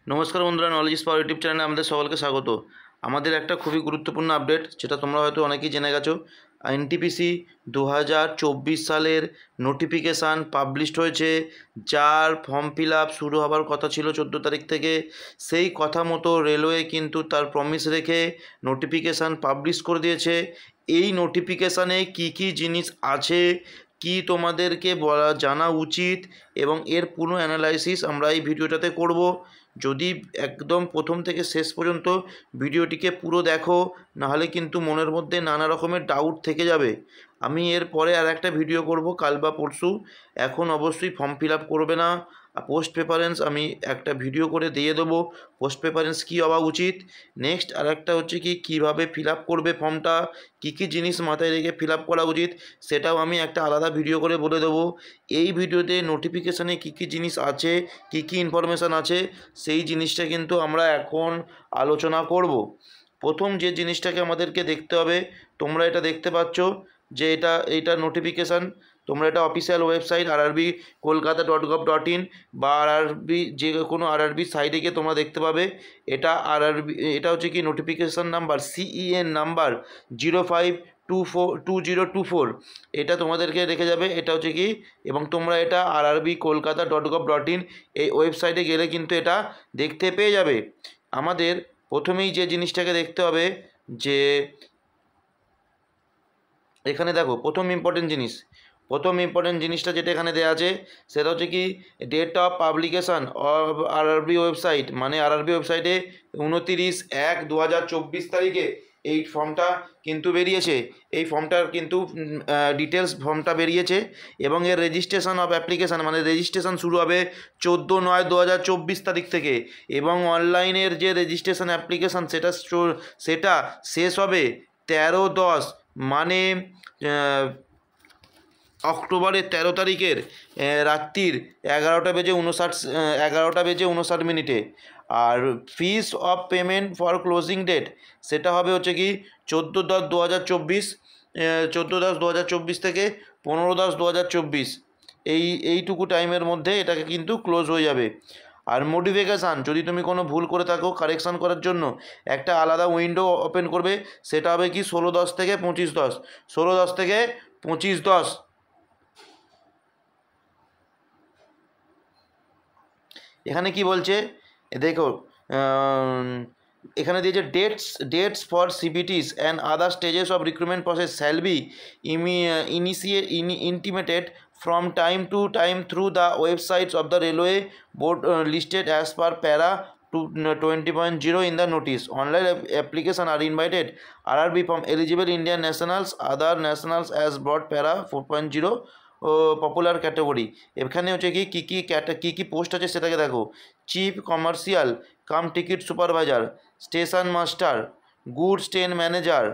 নমস্কার বন্ধুরা, নলেজ পাওয়ার ইউটিউব চ্যানেলে আমাদের সকলকে স্বাগত। আমাদের একটা খুবই গুরুত্বপূর্ণ আপডেট, যেটা তোমরা হয়তো অনেকেই জেনে গেছো। এনটিপিসি 2024 সালের নোটিফিকেশান পাবলিশড হয়েছে, যার ফর্ম ফিল আপ শুরু হবার কথা ছিল 14 তারিখ থেকে। সেই কথা মতো রেলওয়ে কিন্তু তার প্রমিস রেখে নোটিফিকেশান পাবলিশ করে দিয়েছে। এই নোটিফিকেশানে কি কি জিনিস আছে, কি তোমাদেরকে বলা জানা উচিত, এবং এর পুরো অ্যানালাইসিস আমরা এই ভিডিওটাতে করব। যদি একদম প্রথম থেকে শেষ পর্যন্ত ভিডিওটিকে পুরো দেখো, নাহলে কিন্তু মনের মধ্যে নানা রকমের ডাউট থেকে যাবে। আমি এর পরে আর একটা ভিডিও করব কাল বা পরশু। এখন অবশ্যই ফর্ম ফিল আপ করবে না। পোস্ট প্রেফারেন্স আমি একটা ভিডিও করে দিয়ে দেবো, পোস্ট প্রেফারেন্স কী হওয়া উচিত। নেক্সট আর একটা হচ্ছে কি কীভাবে ফিল আপ করবে ফর্মটা, কী কী জিনিস মাথায় রেখে ফিল আপ করা উচিত, সেটাও আমি একটা আলাদা ভিডিও করে বলে দেবো। এই ভিডিওতে নোটিফিকেশানে কী কী জিনিস আছে, কী কী ইনফরমেশান আছে, সেই জিনিসটা কিন্তু আমরা এখন আলোচনা করব। প্রথম যে জিনিসটাকে আমাদেরকে দেখতে হবে, তোমরা এটা দেখতে পাচ্ছ যে এটা নোটিফিকেশান। তোমরা এটা অফিসিয়াল ওয়েবসাইট RRB-kolkata.gov.in বা আরআরবি যে কোনো আরআরবি সাইটে গিয়ে তোমরা দেখতে পাবে। এটা হচ্ছে কি নোটিফিকেশান নাম্বার CEN নাম্বার 052024। এটা তোমাদেরকে রেখে যাবে, এটা হচ্ছে কি, এবং তোমরা এটা RRB-kolkata.gov.in এই ওয়েবসাইটে গেলে কিন্তু এটা দেখতে পেয়ে যাবে। আমাদের প্রথমেই যে জিনিসটাকে দেখতে হবে যে এখানে দেখো, প্রথম ইম্পর্টেন্ট জিনিসটা যেটা এখানে দেওয়া আছে সেটা হচ্ছে কি date of publication of RRB website. মানে আরআরবি ওয়েবসাইটে 29/1/2024 তারিখে এই ফর্মটা কিন্তু বেরিয়েছে। এই ফর্মটার কিন্তু ডিটেলস ফর্মটা বেরিয়েছে, এবং এর রেজিস্ট্রেশন অফ অ্যাপ্লিকেশান মানে রেজিস্ট্রেশন শুরু হবে 14/9/2024 তারিখ থেকে, এবং অনলাইনের যে রেজিস্ট্রেশন অ্যাপ্লিকেশান সেটা শেষ হবে 13/10 মানে অক্টোবরের 13 তারিখের রাত্রির 11টা বেজে 59 মিনিটে। আর fees of payment for closing date সেটা হবে হচ্ছে কি 14/10/2024, 14/10/2024 থেকে 15/10/2024। এইটুকু টাইমের মধ্যে এটাকে কিন্তু ক্লোজ হয়ে যাবে। আর মডিফিকেশান, যদি তুমি কোনো ভুল করে থাকো কারেকশান করার জন্য একটা আলাদা উইন্ডো ওপেন করবে, সেটা হবে কি 16/10 থেকে 25/10, 16/10 থেকে 25/10। এখানে কি বলছে দেখো, এখানে দিয়েছে dates for সিবিটিস and other stages of recruitment process shall be intimated from time to time through the websites of the railway board listed as per para 20.0 in the notice. Online application are invited RRB from eligible Indian nationals, other nationals as brought para 4.0 popular category. এখানে হচ্ছে কি কী post আছে সেটাকে দেখো। Chief commercial cum ticket supervisor, station master, goods train manager,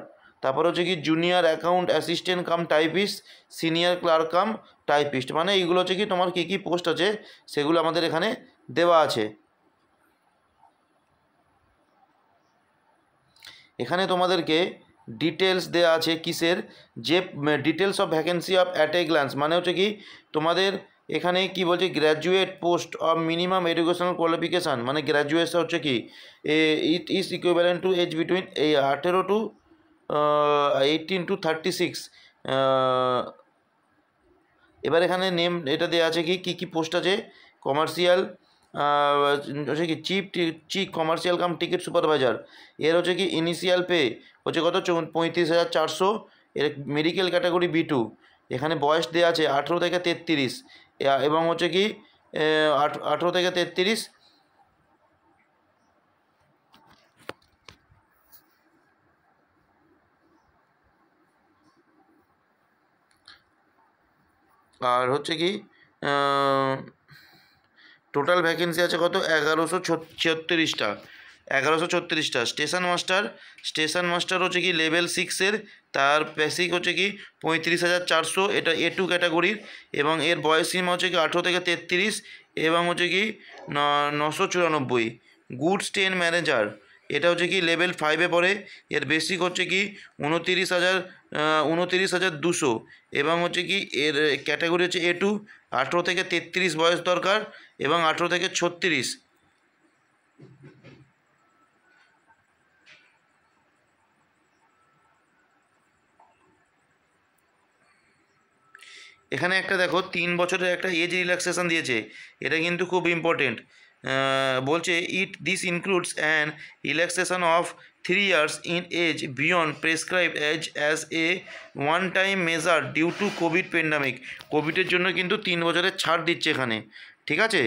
তারপর হচ্ছে কি junior account assistant cum typist, senior clerk cum typist. মানে এইগুলো হচ্ছে কি তোমার কী কী পোস্ট আছে সেগুলো আমাদের এখানে দেওয়া আছে। এখানে তোমাদেরকে ডিটেলস দেওয়া আছে কিসের, যে details of vacancy of at a glance, মানে হচ্ছে কি তোমাদের এখানে কি বলছে graduate post of minimum educational qualification, মানে গ্র্যাজুয়েটটা হচ্ছে কি it is equivalent to age between 18 to 18 to 36। এবার এখানে নেম এটা দেওয়া আছে কি কী পোস্ট আছে। কমার্শিয়াল হচ্ছে কি chief commercial cum ticket supervisor, এর হচ্ছে কি ইনিশিয়াল পে হচ্ছে কত 35,400। এর মেডিকেল ক্যাটাগরি B2। এখানে বয়স দেওয়া আছে 18 থেকে 33, এবং হচ্ছে কি 18 থেকে 33। আর হচ্ছে কি টোটাল ভ্যাকেন্সি আছে কত 1136টা। স্টেশন মাস্টার হচ্ছে কি লেভেল 6-এর, তার বেসিক হচ্ছে কি 35,400, এটা A2 ক্যাটাগরির, এবং এর বয়স সীমা হচ্ছে কি 18 থেকে 33, এবং হচ্ছে কি 994। গুডস ট্রেন ম্যানেজার, এটা হচ্ছে কি লেভেল 5-এ পড়ে, এর বেসিক হচ্ছে কি 29,200, এবং হচ্ছে কি এর ক্যাটাগরি হচ্ছে A2, 18 থেকে 33 বয়স দরকার, এবং 18 থেকে 36। এখানে একটা দেখো 3 বছরের একটা এজ রিল্যাক্সেশন দিয়েছে, এটা কিন্তু খুব ইম্পর্টেন্ট। বলছে this includes an relaxation of 3 years in age beyond prescribe age as a one time measure due to covid pandemic. কোভিডের জন্য কিন্তু 3 বছরের ছাড় দিচ্ছে এখানে, ঠিক আছে।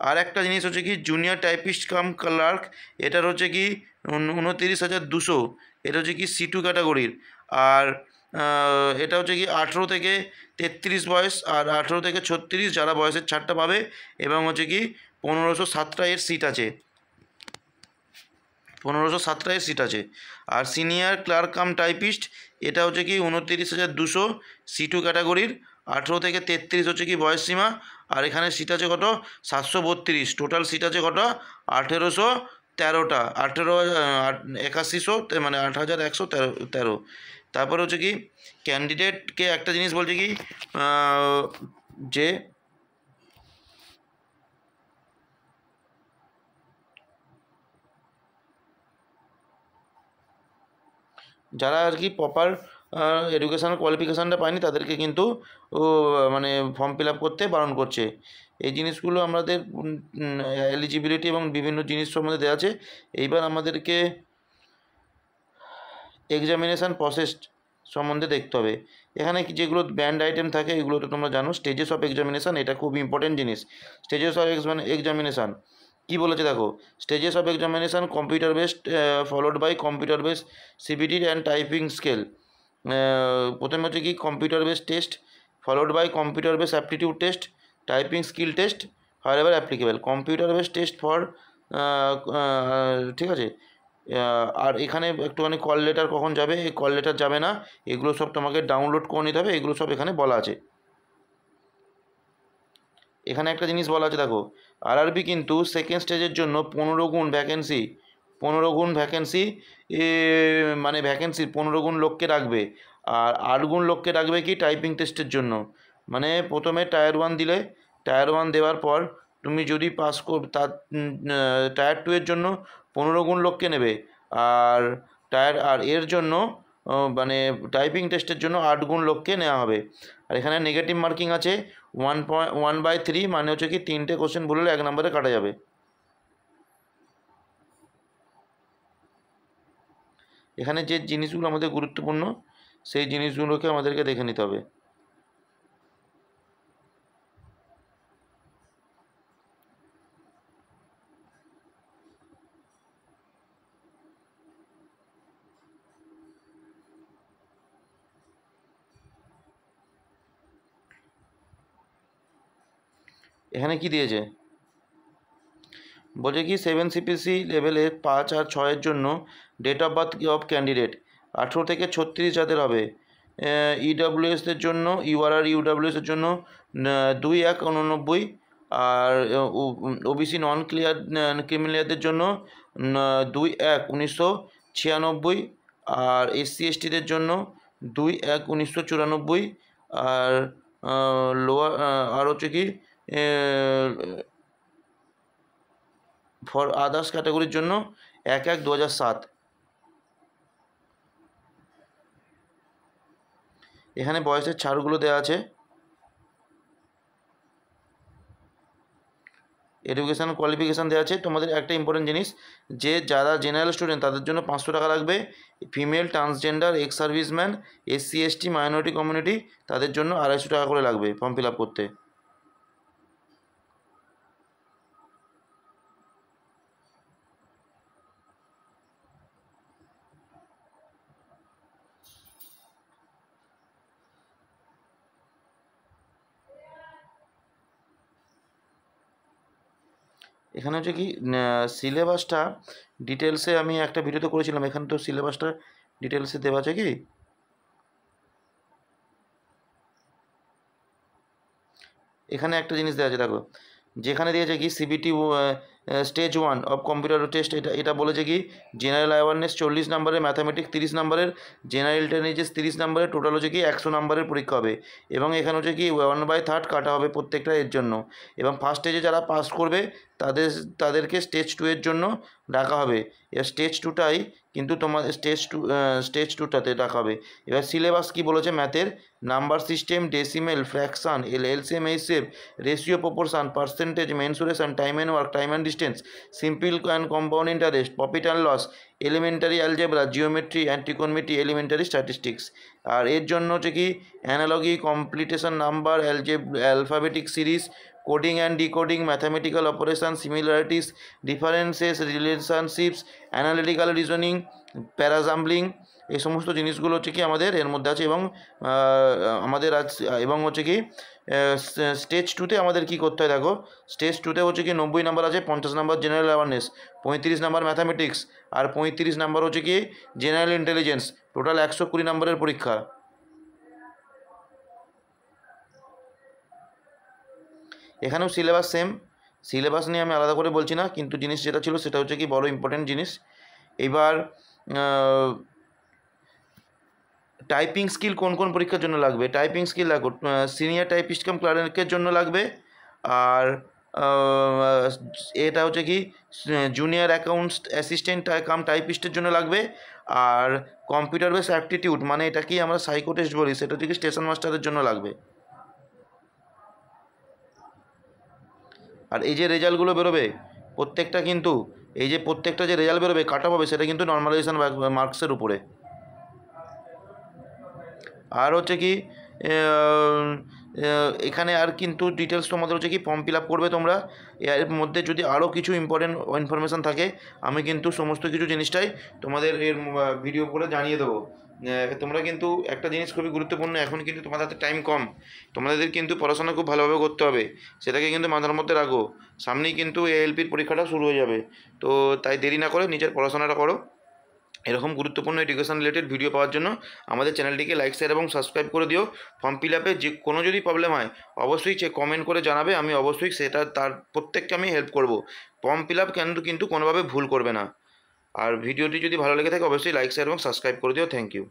আর একটা জিনিস হচ্ছে কি জুনিয়র টাইপিস্ট কাম ক্লার্ক, এটার হচ্ছে কি 29,200, এটা হচ্ছে কি C2 ক্যাটাগরির। আর এটা হচ্ছে কি 18 থেকে 33 বয়স আর 18 থেকে 36 যারা বয়সের ছাড়টা পাবে, এবং হচ্ছে কি 1507টা এর সিট আছে, 1507টা এর সিট আছে। আর সিনিয়র ক্লার্ক কাম টাইপিস্ট, এটা হচ্ছে কি 29,200 C2 ক্যাটাগরির, 18 থেকে 33 হচ্ছে কি বয়স সীমা। আর এখানে সিট আছে কত 732, টোটাল সিট আছে কত 1813টা, 8100 মানে 8113। তারপর হচ্ছে কি ক্যান্ডিডেটকে একটা জিনিস বলছে কি যে যারা আর কি প্রপার এডুকেশনাল কোয়ালিফিকেশানটা পায়নি তাদেরকে কিন্তু মানে ফর্ম ফিল আপ করতে বারণ করছে। এই জিনিসগুলো আমাদের এলিজিবিলিটি এবং বিভিন্ন জিনিস সম্বন্ধে দেওয়া আছে। এইবার আমাদেরকে এক্সামিনেশান প্রসেস সম্বন্ধে দেখতে হবে। এখানে যেগুলো ব্যান্ড আইটেম থাকে এগুলো তো তোমরা জানো। স্টেজেস অফ এক্সামিনেশান, এটা খুব ইম্পর্টেন্ট জিনিস। স্টেজেস অফ এক্সামিনেশান কী বলেছে দেখো, stages of examination computer based followed by computer based CBT and typing scale. প্রথমে হচ্ছে কি computer based test, followed by computer based aptitude test, typing skill test however applicable. Computer based test for, ঠিক আছে। আর এখানে একটুখানি call letter কখন যাবে, এই কল লেটার যাবে না, এগুলো সব তোমাকে ডাউনলোড করে নিতে হবে, এগুলো সব এখানে বলা আছে। এখানে একটা জিনিস বলা আছে দেখো, আরআরবি কিন্তু সেকেন্ড স্টেজের জন্য 15 গুণ ভ্যাকেন্সি, 15 গুণ ভ্যাকেন্সি, মানে ভ্যাকেন্সির 15 গুণ লোককে রাখবে। আর 8 গুণ লোককে রাখবে কি টাইপিং টেস্টের জন্য। মানে প্রথমে টায়ার 1 দিলে, টায়ার 1 দেওয়ার পর তুমি যদি পাস কর তার টায়ার 2 এর জন্য 15 গুণ লোককে নেবে। আর এর জন্য মানে টাইপিং টেস্টের জন্য 8 গুণ লোককে নেওয়া হবে। আর এখানে নেগেটিভ মার্কিং আছে 1/3, মানে হচ্ছে কি 3টে কোশ্চেন ভুল হলে 1 নম্বরে কাটা যাবে। এখানে যে জিনিসগুলো আমাদের গুরুত্বপূর্ণ সেই জিনিসগুলোকে আমাদেরকে দেখে নিতে হবে। এখানে কি দিয়েছে বলছে কি 7 CPC লেভেলের 5 আর 6-এর জন্য date of birth of candidate 18 থেকে 36 যাদের হবে। ইডাব্লিউএসদের জন্য ইউডাব্লিউএসের জন্য 2/1/89। আর ওবিসি নন ক্রিমিলিয়ারদের জন্য 2/1/1996। আর SC/STদের জন্য 2/1/1994। আর লোয়ার আর হচ্ছে কি ফর আদার্স ক্যাটাগরির জন্য 1/1/2007। এখানে বয়সের ছাড়গুলো দেওয়া আছে। এডুকেশান কোয়ালিফিকেশান দেওয়া আছে। তোমাদের একটা ইম্পর্টেন্ট জিনিস, যে যারা জেনারেল স্টুডেন্ট তাদের জন্য 500 টাকা লাগবে। Female, transgender, ex serviceman, SC/ST, minority community তাদের জন্য 250 টাকা করে লাগবে ফর্ম ফিল আপ করতে। এখানে হচ্ছে কি সিলেবাসটা ডিটেলসে আমি একটা ভিডিওতে করেছিলাম, এখানে তো সিলেবাসটা ডিটেলসে দেওয়া আছে কি। এখানে একটা জিনিস দেওয়া আছে দেখো, যেখানে দিয়েছে কি CBT stage 1 of computer test, এটা বলেছে কি জেনারেল অ্যাওয়ারনেস 40 নম্বরের, ম্যাথামেটিক্স 30 নম্বরের, জেনারেল ইন্টেলিজেন্স 30 নম্বরের, টোটাল হচ্ছে কি 100 নম্বরের পরীক্ষা হবে। এবং এখানে হচ্ছে কি 1/3 কাটা হবে প্রত্যেকটা এর জন্য। এবং ফার্স্ট স্টেজে যারা পাস করবে তাদেরকে স্টেজ 2 এর জন্য ডাকা হবে। এবার স্টেজ 2টাই কিন্তু তোমাদের স্টেজ 2টাতে ডাকা হবে। এবার সিলেবাস কী বলেছে ম্যাথের, number system, decimal, fraction, LCM, HCF, ratio, proportion, percentage, mensuration, time and work, time and distance, simple and compound interest, profit and loss, elementary algebra, geometry and trigonometry, elementary statistics. আর এর জন্য হচ্ছে কি analogy, completion number, alphabetic series, coding and decoding, mathematical operation, similarities, differences, relationships, analytical reasoning, para jumbling, এই সমস্ত জিনিসগুলো হচ্ছে কি আমাদের এর মধ্যে আছে। এবং আমাদের এবং হচ্ছে কি স্টেজ 2তে আমাদের কী করতে হয় দেখো, স্টেজ 2তে হচ্ছে কি 90 নাম্বার আছে, 50 number general awareness, 35 number mathematics, আর 35 নাম্বার হচ্ছে কি জেনারেল ইন্টেলিজেন্স, টোটাল 120 নাম্বারের পরীক্ষা। এখানেও সিলেবাস সেম, সিলেবাস নিয়ে আমি আলাদা করে বলছি না, কিন্তু জিনিস যেটা ছিল সেটা হচ্ছে কি বড় ইম্পর্টেন্ট জিনিস। এবার টাইপিং স্কিল কোন কোন পরীক্ষার জন্য লাগবে, টাইপিং স্কিল লাগবে সিনিয়র টাইপিস্ট কাম ক্লার্কের জন্য লাগবে, আর এটা হচ্ছে কি জুনিয়র অ্যাকাউন্টস অ্যাসিস্ট্যান্ট কাম টাইপিস্টের জন্য লাগবে, আর কম্পিউটার বেস অ্যাপটিটিউড মানে এটা কি আমরা সাইকো টেস্ট বলি, সেটা হচ্ছে কি স্টেশন মাস্টারের জন্য লাগবে। আর এই যে রেজাল্টগুলো বেরোবে প্রত্যেকটা কিন্তু এই যে প্রত্যেকটা যে রেজাল্ট বেরোবে কাট অফ হবে সেটা কিন্তু নর্মালাইজেশন মার্কসের উপরে। আর হচ্ছে কি এখানে আর কিন্তু ডিটেলস তোমাদের হচ্ছে কি ফর্ম ফিল আপ করবে তোমরা, এর মধ্যে যদি আরও কিছু ইম্পর্টেন্ট ইনফরমেশান থাকে আমি কিন্তু সমস্ত কিছু জিনিসটাই তোমাদের এর ভিডিও করে জানিয়ে দেবো। তোমরা কিন্তু একটা জিনিস খুবই গুরুত্বপূর্ণ, এখন কিন্তু তোমাদের হাতে টাইম কম, তোমাদের কিন্তু পড়াশোনা খুব ভালোভাবে করতে হবে, সেটাকে কিন্তু মাথার মধ্যে রাখো। সামনেই কিন্তু এএলপির পরীক্ষাটা শুরু হয়ে যাবে, তো তাই দেরি না করে নিজের পড়াশোনাটা করো। এরকম গুরুত্বপূর্ণ এডুকেশন রিলেটেড ভিডিও পাওয়ার জন্য আমাদের চ্যানেলটিকে লাইক, শেয়ার এবং সাবস্ক্রাইব করে দিও। ফর্ম ফিল আপে যে কোনো যদি প্রবলেম হয় অবশ্যই কমেন্ট করে জানাবে, আমি অবশ্যই তার প্রত্যেককে আমি হেল্প করব। ফর্ম ফিল আপ কিন্তু কোনোভাবে ভুল করবে না। আর ভিডিওটি যদি ভালো লেগে থাকে অবশ্যই লাইক, শেয়ার এবং সাবস্ক্রাইব করে দিও। Thank you.